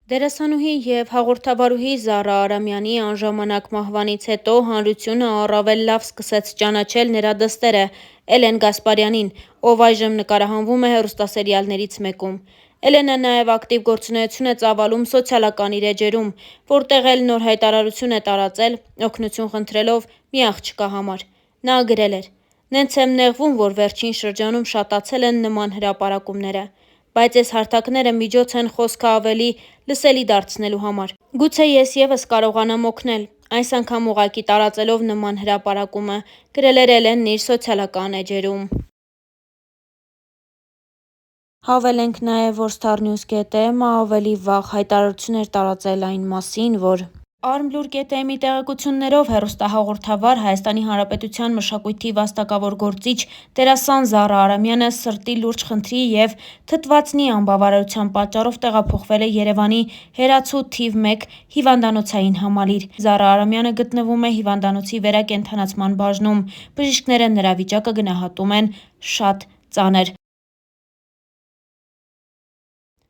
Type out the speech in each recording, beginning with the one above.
Դերասանուհի և հաղորդավարուհի Զարա Արամյանի անժամանակ մահվանից հետո հանրությունը առավել լավ սկսեց ճանաչել նրա դստերը Էլեն Գասպարյանին, ով այժմ նկարահանվում է հեռուստասերիալներից մեկում։ Էլենը նաև ակտիվ գործունեություն է ծավալում սոցիալական իր էջերում, որտեղ էլ նոր հայտարարություն է տարածել՝ օգնություն խնդրելով մի աղջկա համար։ Նա գրել էր. «Նենց եմ նեղվում, որ վերջին շրջանում շատացել են նման հրապարակումները, բայց այս հարթակները միջոց են խոսքը ավելի լսելի դարձնելու համար։ Գուցե ես ևս կարողանամ օգնել, այս անգամ ուղղակի տարածելով նման հրապարակումը», գրել էր Էլենն իր սոցիալական էջերում։ Հավելենք նաև, որ Starnews.am-ը ավելի վաղ հայտարարություն էր տարածել այն մասին, որ Armlur.am-ի տեղեկություններով հեռուստահաղորդավար, Հայաստանի Հանրապետության մշակույթի վաստակավոր գործիչ, դերասան Զարա Արամյանը սրտի լուրջ խնդրի և թթվածնի անբավարարության պատճառով տեղափոխվել է Երևանի «Հերացու» թիվ 1 հիվանդանոցային համալիր։ Զարա Արամյանը գտնվում է հիվանդանոցի վերակենդանացման բաժնում։ Բժիշկները նրա վիճակը գնահատում են շատ ծանր։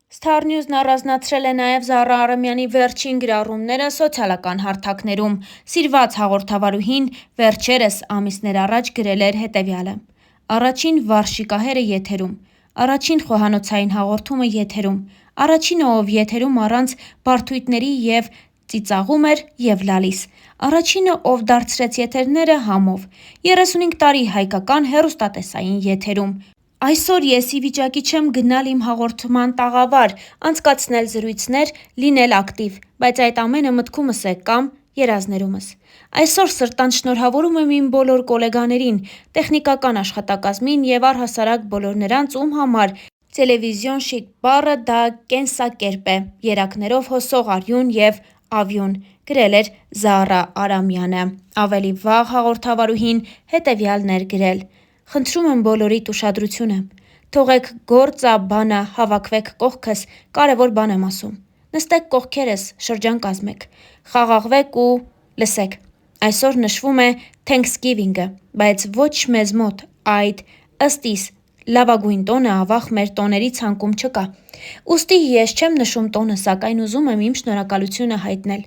Starnews-ն առանձնացրել է նաև Զարա Արամյանի վերջին գրառումները սոցիալական հարթակներում։ Սիրված հաղորդավարուհին վերջերս ամիսներ առաջ գրել էր հետևյալը. «Առաջին վառ շիկահերը եթերում, առաջին խոհանոցային հաղորդումը եթերում, առաջինը, ով եթերում առանց բարդույթների և ծիծաղում էր և լալիս, առաջինը, ով դարձրեց եթերները համով, 35 տարի հայկական հեռուստատեսային եթերում։ Այսօր ես ի վիճակի չեմ գնալ իմ հաղորդման տաղավար, անցկացնել զրույցներ, լինել ակտիվ, բայց այդ ամենը մտքումս է կամ երազներումս։ Այսօր սրտանց շնորհավորում եմ իմ բոլոր գոլեգաներին, տեխնիկական աշխատակազմին և առհասարակ բոլոր նրանց, ում համար «տելևիզիոն շիկ» բառը դա կենսակերպ է՝ երակներով հոսող արյուն և ավյուն», գրել էր Զարա Արամյանը։ Ավելի վաղ հաղորդավարուհին հետևյալն էր գրել. «Խնդրում եմ բոլորիդ ուշադրությունը։ Թողեք գործ-ա-բանը, հավաքվեք կողքս, կարևոր բան եմ ասում։ Նստեք կողքերս, շրջան կազմեք, խաղաղվեք ու լսեք։ Այսօր նշվում է Թենքսգիվինգը, բայց ոչ մեզ մոտ այդ, ըստ իս, լավագույն տոնը ավաղ մեր տոների ցանկում չկա։ Ուստի ես չեմ նշում տոնը, սակայն ուզում եմ իմ շնորհակալությունը հայտնել։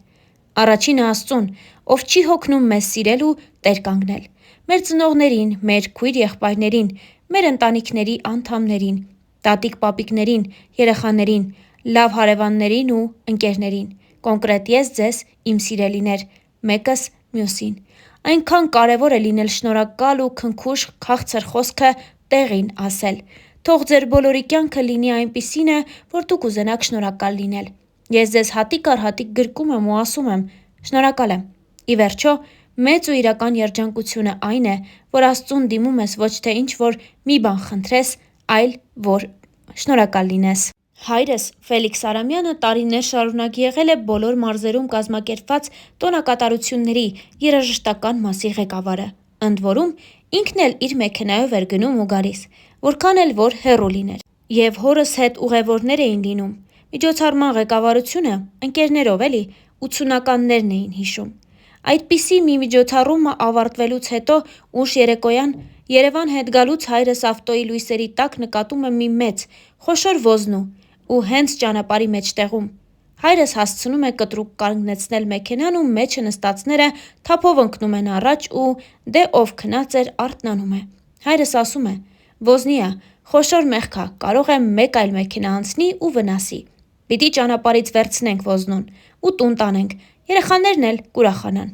Առաջինը Աստծուն, ով չի հոգնում մեզ սիրել ու տեր կանգնել։ Մեր ծնողներին, մեր քույր-եղբայրներին, մեր ընտանիքների անդամներին, տատիկ-պապիկներին, երեխաներին, լավ հարևաններին ու ընկերներին, կոնկրետ ես ձեզ, իմ սիրելիներ, մեկս մյուսին։ Այնքան կարևոր է լինել շնորհակալ ու քնքուշ քաղցր խոսքը տեղին ասել։ Թող ձեր բոլորի կյանքը լինի այնպիսինը, որ դուք կուզենաք շնորհակալ լինել։ Ես ձեզ հատիկ առ հատիկ գրկում եմ ու ասում եմ. շնորհակալ եմ։ Ի վերջո, մեծ ու իրական երջանկությունը այն է, որ Աստծուն դիմում ես ոչ թե ինչ-որ մի բան խնդրես, այլ որ շնորհակալ լինես»։ Հայրս՝ Ֆելիքս Արամյանը տարիներ շարունակ եղել է բոլոր մարզերում կազմակերպված տոնակատարությունների երաժշտական մասի ղեկավարը։ Ընդ որում, ինքն էլ իր մեքենայով էր գնում ու գալիս, որքան էլ որ հեռու լիներ։ Եվ հորս հետ ուղևորներ էին լինում։ Միջոցառման ղեկավարությունը ընկերներով էլի 80-ականներն էին հիշում։ Այդպիսի մի միջոցառումը ավարտվելուց հետո ուշ երեկոյան Երևան հետ գալուց հայրս ավտոյի լույսերի տակ նկատում է մի մեծ, խոշոր ոզնու ու հենց ճանապարհի մեջտեղում։ Հայրս հասցնում է կտրուկ կանգնեցնել մեքենան ու մեջը նստածները թափով ընկնում են առաջ ու դե ով քնած էր արթնանում է։ Հայրս ասում է. «Ոզնի ա, խոշոր մեղք ա, կարող է մեկ այլ մեքենա անցնի ու վնասի։ Պիտի ճանապարհից վերցնենք ոզնուն ու տուն տանենք, երեխաներն էլ կուրախանան։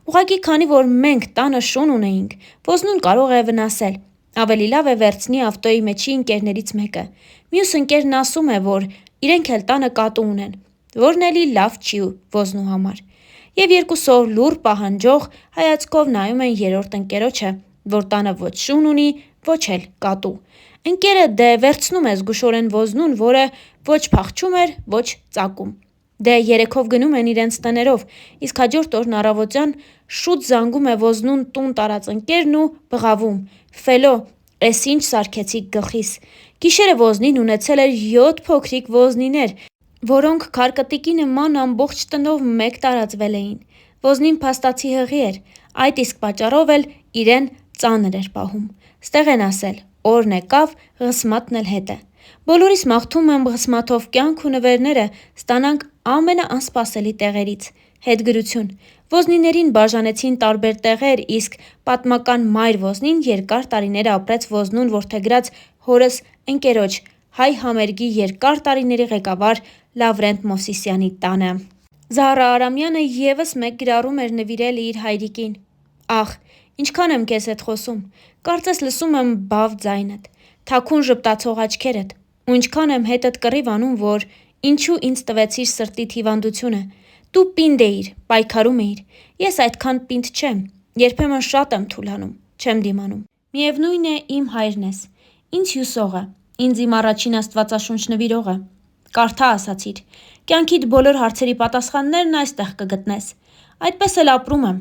Ուղղակի քանի որ մենք տանը շուն ունեինք, ոզնուն կարող է վնասել։ Ավելի լավ է վերցնի ավտոյի մեջի ընկերներից մեկը։ Մյուս ընկերն ասում է, որ իրենք էլ տանը կատու ունեն, որն էլի լավ չի ոզնու համար։ Եվ երկուսով լուռ պահանջող հայացքով նայում են երրորդ ընկերոջը, որ տանը ոչ շուն ունի, ոչ էլ կատու։ Ընկերը դե վերցնում է զգուշորեն ոզնուն, որը ոչ փախչում էր, ոչ ծակում։ Դե երեքով գնում են իրենց տներով, իսկ հաջորդ օրն առավոտյան շուտ զանգում է ոզնուն տուն տարած ընկերն ու բղավում. «Ֆելո, էս ինչ սարքեցիք գլխիս»։ Գիշերը ոզնին ունեցել էր 7 փոքրիկ ոզնիներ, որոնք քարկտիկի նման ամբողջ տնով մեկ տարածվել էին։ Ոզնին փաստացի հղի էր, այդ իսկ պատճառով էլ իրեն ծանր էր պահում։ Ստեղ են ասել՝ օրն եկավ, ղսմատն էլ հետը։ Բոլորիս մաղթում եմ բղսմաթով կյանք ու նվերները ստանանք ամենաանսպասելի տեղերից։ Հետգրություն. ոզնիներին բաժանեցին տարբեր տեղեր, իսկ պատմական մայր ոզնին երկար տարիներ ապրեց ոզնուն որդեգրած հորս ընկերոջ հայ համերգի երկար տարիների ղեկավար Լավրենտ Մովսիսյանի տանը։ Զահրա Արամյանը ևս մեկ գրառում էր նվիրել իր հայրիկին. «Ախ, ինչքան եմ քեզ հետ խոսում, կարծես լսում եմ բավ ձայնդ, թաքուն ժպտացող աչքերդ, ու ինչքան եմ հետդ կռիվ անում, որ ինչու ինձ տվեցիր սրտիդ հիվանդությունը, դու պինդ էիր, պայքարում էիր, ես այդքան պինդ չեմ, երբեմն շատ եմ թուլանում, չեմ դիմանում։ Միևնույն է իմ հայրն ես, ինձ հյուսողը, ինձ իմ առաջին աստվածաշունչ նվիրողը։ Կարդա ասացիր, կյանքիդ բոլոր հարցերի պատասխաններն այստեղ կգտնես։ Այդպես էլ ապրում եմ,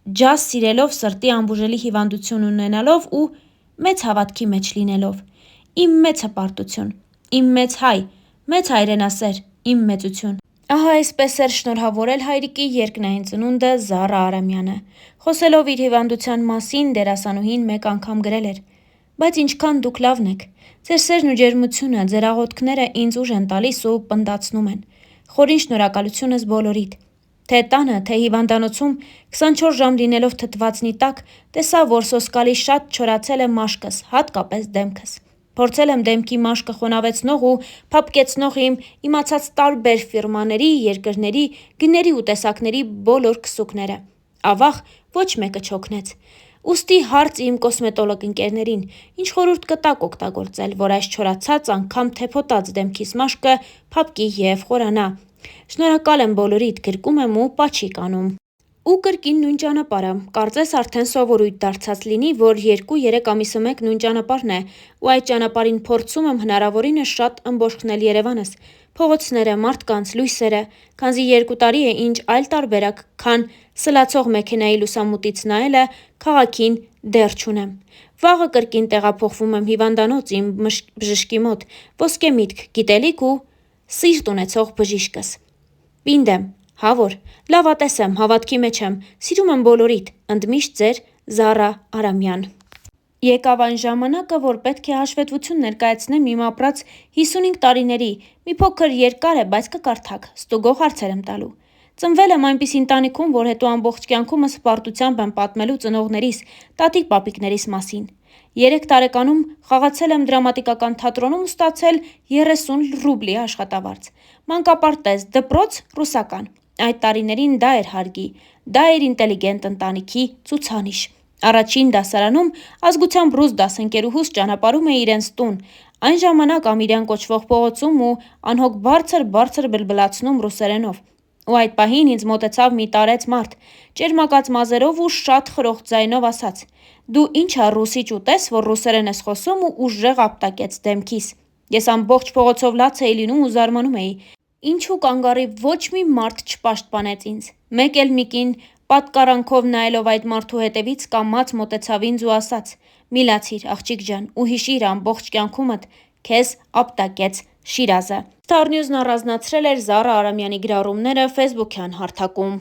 ջազ սիրելով, սրտի անբուժելի հիվանդություն ունենալով ու մեծ հավատքի մեջ լինելով։ Իմ մեծ հպարտություն, իմ մեծ հայ, մեծ հայրենասեր, իմ մեծություն»։ Ահա այսպես էր շնորհավորել հայրիկի երկնային ծնունդը Զահրա Արամյանը։ Խոսելով իր հիվանդության մասին, դերասանուհին մեկ անգամ գրել էր. «Բայց ինչքան դուք լավն եք, ձեր սերն ու ջերմությունը, ձեր աղոթքները ինձ ուժ են տալիս ու պնդացնում են։ Խորին շնորհակալություն բոլորիդ։ Թե տանը, թե հիվանդանոցում 24 ժամ լինելով թթվածնի տակ, տեսա, որ սոսկալի շատ չորացել է մաշկս, հատկապես դեմքս։ Փորձել եմ դեմքի մաշկը խոնավեցնող ու փափկեցնող իմ իմացած տարբեր ֆիրմաների, երկրների, գների ու տեսակների բոլոր քսուկները։ Ավաղ ոչ մեկը չօգնեց։ Ուստի հարց իմ կոսմետոլոգ ընկերներին, ինչ խորհուրդ կտաք օգտագործել, որ այս չորացած, անգամ թեփոտած դեմքիս մաշկը փափկի և խորանա։ Շնորհակալ եմ բոլորիդ, գրկում եմ ու պաչիկ անում։ Ու կրկին նույն ճանապարհը, կարծես արդեն սովորույթ դարձած լինի, որ 2-3 ամիսը մեկ նույն ճանապարհն է, ու այդ ճանապարհին փորձում եմ հնարավորինս շատ ըմբոշխնել Երևանս, փողոցները, մարդկանց, լույսերը, քանզի 2 տարի է ինչ այլ տարբերակ, քան սլացող մեքենայի լուսամուտից նայելը քաղաքին դեռ չունեմ։ Վաղը կրկին տեղափոխվում եմ հիվանդանոց իմ բժշկի մոտ, ոսկե միտք, գիտելիք ու սիրտ ունեցող բժիշկս։ Պինդ եմ, հավոր, լավատես եմ, հավատքի մեջ եմ, սիրում եմ բոլորիդ, ընդմիշտ ձեր Զահրա Արամյան»։ Եկավ այն ժամանակը, որ պետք է հաշվետվություն ներկայացնեմ իմ ապրած 55 տարիների, մի փոքր երկար է, բայց կկարդաք, ստուգող հարցեր եմ տալու։ Ծնվել եմ այնպիսի ընտանիքում, որ հետո ամբողջ կյանքումս հպարտությամբ եմ պատմելու ծնողներիս, տատիկ-պապիկներիս մասին։ 3 տարեկանում խաղացել եմ դրամատիկական թատրոնում ու ստացել 30 ռուբլի աշխատավարձ։ Մանկապարտեզ, դպրոց, ռուսական։ Այդ տարիներին դա էր հարգի, դա էր ինտելիգենտ ընտանիքի ցուցանիշ։ Առաջին դասարանում ազգությամբ ռուս դասընկերուհուս ճանապարհում է իրենց տուն, այն ժամանակ Ամիրյան կոչվող փողոցում ու անհոգ բարձր բլբլացնում ռուսերենով։ Ու այդ պահին ինձ մոտեցավ մի տարեց մարդ, ճերմակած մազերով ու շատ խրոխտ ձայնով ասաց. «Դու ի՞նչ ա ռուսիչ ուտես, որ ռուսերեն ես խոսում» ու ուժեղ ապտակեց դեմքիս։ Ես ամբողջ փողոցով լաց էի լինում ու զարմանում էի, ինչու կանգառի ոչ մի մարդ չպաշտպանեց ինձ։ Մեկ էլ մի կին պատկառանքով նայելով այդ մարդու հետևից կամաց մոտեցավ ինձ ու ասաց. «Մի լացիր, աղջիկ ջան, ու հիշիր ամբողջ կյանքումդ քեզ ապտակեց Շիրազը»։ Star News-ն առանձնացրել էր Զահրա Արամյանի գրառումները ֆեյսբուքյան հարթակում։